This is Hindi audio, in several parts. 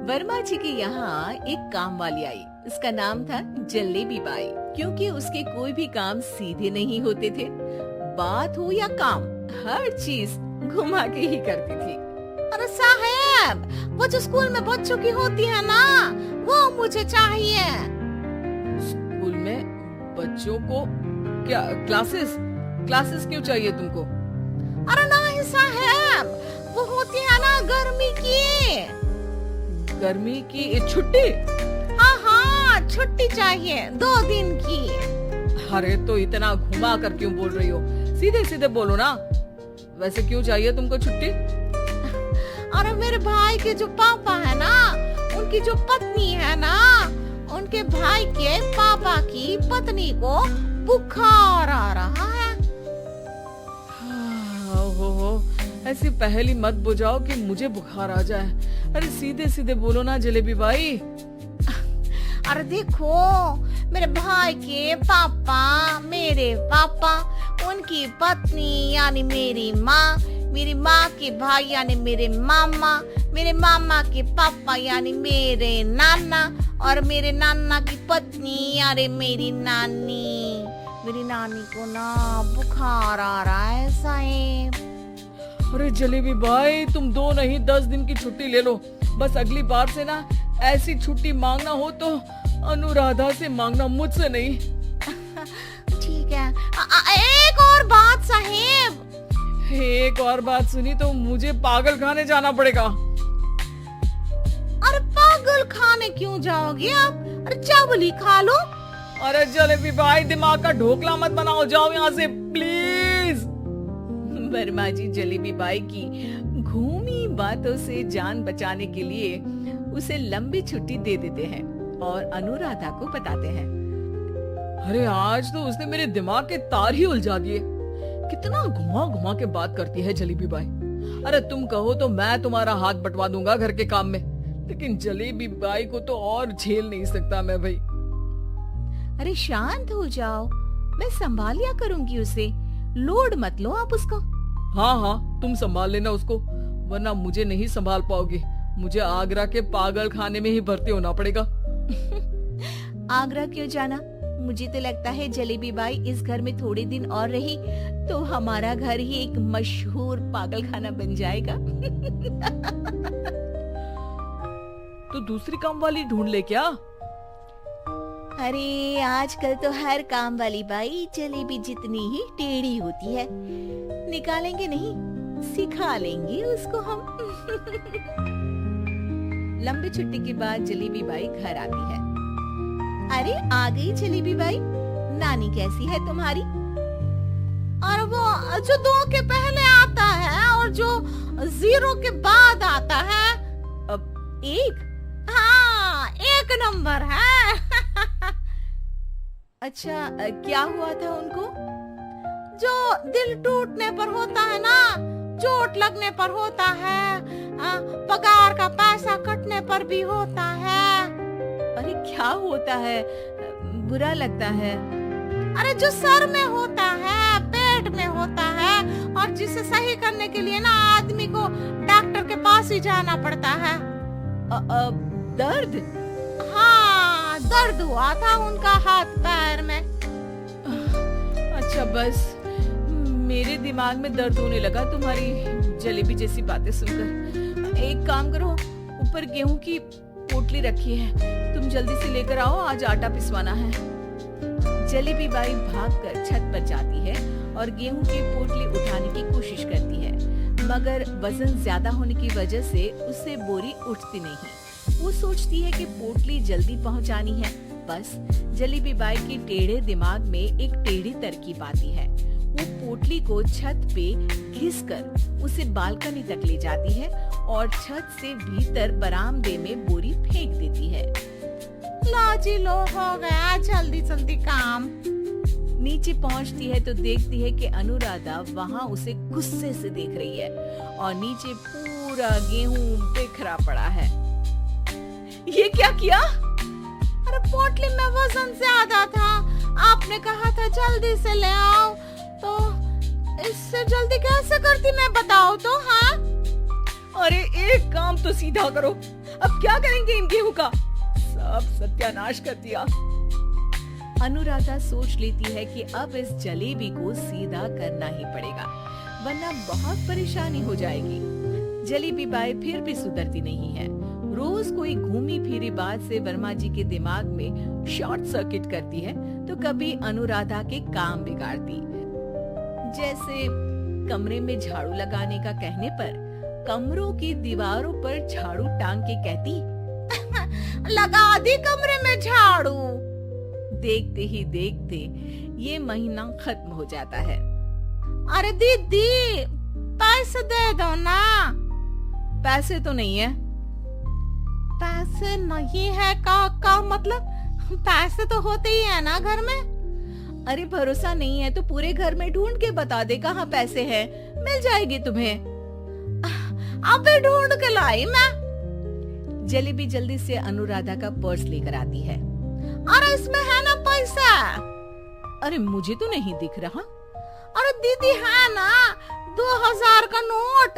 वर्मा जी के यहाँ एक काम वाली आई। उसका नाम था जलेबी बाई। क्योंकि उसके कोई भी काम सीधे नहीं होते थे, बात हो या काम, हर चीज घुमा के ही करती थी। अरे साहब, वो जो स्कूल में बच्चों की होती है ना, वो मुझे चाहिए। स्कूल में बच्चों को क्या क्लासेस क्यों चाहिए तुमको? अरे नहीं साहब, वो होती है ना गर्मी की छुट्टी। हाँ, छुट्टी चाहिए 2 दिन की। अरे तो इतना घुमा कर क्यों बोल रही हो? सीधे सीधे बोलो ना। वैसे क्यों चाहिए तुमको छुट्टी? अरे मेरे भाई के जो पापा है ना, उनकी जो पत्नी है ना, उनके भाई के पापा की पत्नी को बुखार आ रहा है। हो ऐसी पहेली मत बुझाओ कि मुझे बुखार आ जाए। अरे सीधे सीधे बोलो ना जलेबी बाई। अरे देखो, मेरे भाई के पापा, मेरे पापा, उनकी पत्नी यानी मेरी माँ के भाई यानी मेरे मामा के पापा यानी मेरे नाना, और मेरे नाना की पत्नी यानी मेरी नानी को ना बुखार आ रहा है साहब। अरे जलेबी भाई, तुम 2 नहीं 10 दिन की छुट्टी ले लो। बस अगली बार से ना ऐसी छुट्टी मांगना हो तो अनुराधा से मांगना, मुझसे नहीं। ठीक है। एक और बात साहेब। एक और बात सुनी तो मुझे पागल खाने जाना पड़ेगा। अरे पागल खाने क्यों जाओगे आप? अरे चावल ही खा लो। अरे जलेबी भाई, दिमाग का ढोकला मत बनाओ, जाओ यहाँ से प्लीज। वर्मा जी जलेबी बाई की घूमी बातों से जान बचाने के लिए उसे लंबी छुट्टी दे देते हैं और अनुराधा को बताते हैं। अरे आज तो उसने मेरे दिमाग के तार ही उलझा दिए। कितना घुमा घुमा के बात करती है जलेबी बाई। अरे तुम कहो तो मैं तुम्हारा हाथ बंटवा दूंगा घर के काम में, लेकिन जलेबी बाई को तो और झेल नहीं सकता मैं भाई। अरे शांत हो जाओ, मैं संभाल लिया करूंगी उसे, लोड मत लो आप उसको। हाँ, तुम संभाल लेना उसको, वरना मुझे नहीं संभाल पाओगे। मुझे आगरा के पागल खाने में ही भर्ती होना पड़ेगा। आगरा क्यों जाना? मुझे तो लगता है जलेबी बाई इस घर में थोड़े दिन और रही तो हमारा घर ही एक मशहूर पागल खाना बन जाएगा। तो दूसरी काम वाली ढूंढ ले क्या? अरे आजकल तो हर काम वाली बाई जलेबी जितनी ही टेढ़ी होती है। निकालेंगे नहीं, सिखा लेंगे उसको हम। लंबी छुट्टी के बाद जलेबी बाई घर आती है। अरे आ गई जलेबी बाई, नानी कैसी है तुम्हारी? और वो जो 2 के पहले आता है और जो 0 के बाद आता है। अब 1? हाँ, 1 नंबर है। अच्छा, क्या हुआ था उनको? जो दिल टूटने पर होता है ना, चोट लगने पर होता है, पगार का पैसा कटने पर भी होता है। अरे क्या होता है? बुरा लगता है? अरे जो सर में होता है, पेट में होता है, और जिसे सही करने के लिए ना आदमी को डॉक्टर के पास ही जाना पड़ता है। दर्द? हाँ, दर्द हुआ था उनका हाथ पैर में। अच्छा, बस मेरे दिमाग में दर्द होने लगा तुम्हारी जलेबी जैसी बातें सुनकर। एक काम करो, ऊपर गेहूं की पोटली रखी है, तुम जल्दी से लेकर आओ, आज आटा पिसवाना है। जलेबी बाई भागकर छत पर जाती है और गेहूं की पोटली उठाने की कोशिश करती है, मगर वजन ज्यादा होने की वजह से उससे बोरी उठती नहीं। वो सोचती है कि पोटली जल्दी पहुंचानी है। बस जलेबी बाई के टेढ़े दिमाग में एक टेढ़ी तरकीब आती है। वो पोटली को छत पे घिसकर उसे बालकनी तक ले जाती है और छत से भीतर बरामदे में बोरी फेंक देती है। लो हो गया जल्दी जल्दी काम। नीचे पहुंचती है तो देखती है कि अनुराधा वहां उसे गुस्से से देख रही है और नीचे पूरा गेहूं बिखरा पड़ा है। ये क्या किया? अरे पोटली में वजन ज्यादा था, आपने कहा था जल्दी से ले आओ, तो इससे जल्दी कैसे करती मैं बताओ तो। हाँ, अरे एक काम तो सीधा करो, अब क्या करेंगे इन गेहूं का? सब सत्यानाश कर दिया। अनुराधा सोच लेती है कि अब इस जलेबी को सीधा करना ही पड़ेगा, वरना बहुत परेशानी हो जाएगी। जलेबी बाई फिर भी सुधरती नहीं है। रोज कोई घूमी फिरी बात से वर्मा जी के दिमाग में शॉर्ट सर्किट करती है, तो कभी अनुराधा के काम बिगाड़ती। जैसे कमरे में झाड़ू लगाने का कहने पर कमरों की दीवारों पर झाड़ू टांग के कहती, लगा दी कमरे में झाड़ू। देखते ही देखते ये महीना खत्म हो जाता है। अरे दीदी पैसे दे दो ना। पैसे तो नहीं है। पैसे नहीं है का मतलब पैसे तो होते ही है ना घर में। अरे भरोसा नहीं है तो पूरे घर में ढूंढ के बता दे कहाँ पैसे हैं, मिल जाएगी तुम्हें। अबे ढूंढ के लाई मैं। जलेबी जल्दी से अनुराधा का पर्स लेकर आती है। अरे इसमें है ना पैसा। अरे मुझे तो नहीं दिख रहा। अरे दीदी है ना 2000 का नोट।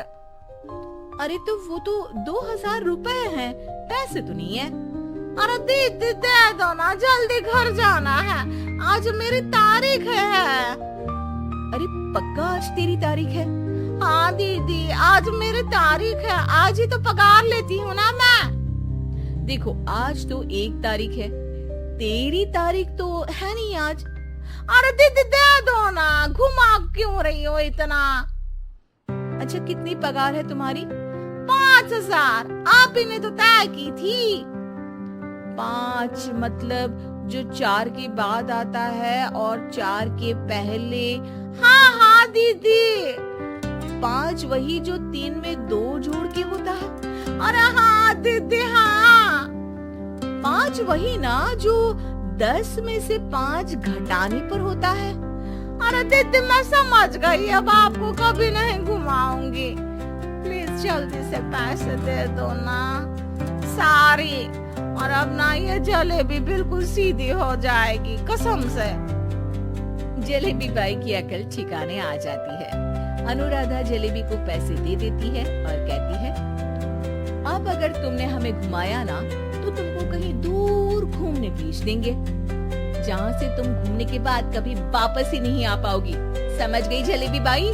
अरे तो वो तो 2000 रुपए हैं, पैसे तो नहीं है। अरे दीदी दे दो ना, जल्दी घर जाना है, आज मेरी तारीख है। अरे पक्का आज तेरी तारीख है? हाँ दीदी आज मेरी तारीख है, आज ही तो पगार लेती हूँ ना मैं। देखो आज तो 1 तारीख है, तेरी तारीख तो है नहीं आज। अरे दीदी दे दो ना, घुमा क्यों रही हो इतना। अच्छा कितनी पगार है तुम्हारी? 5000। आप ही ने तो तय की थी। 5 मतलब जो 4 के बाद आता है और 4 के पहले। हाँ हाँ दीदी। 5 वही जो 3 में 2 जोड़ के होता है। अरे हाँ दीदी हाँ। 5 वही ना जो 10 में से 5 घटाने पर होता है। अरे दीदी मैं समझ गई, अब आपको कभी नहीं घुमाऊंगी। प्लीज जल्दी से पैसे दे दो ना सारी, और अब ना ये जलेबी बिल्कुल सीधी हो जाएगी कसम से। जलेबी बाई की अकल ठिकाने आ जाती है। अनुराधा जलेबी को पैसे दे देती है और कहती है, अब अगर तुमने हमें घुमाया ना तो तुमको कहीं दूर घूमने भेज देंगे, जहाँ से तुम घूमने के बाद कभी वापस ही नहीं आ पाओगी। समझ गई जलेबी बाई?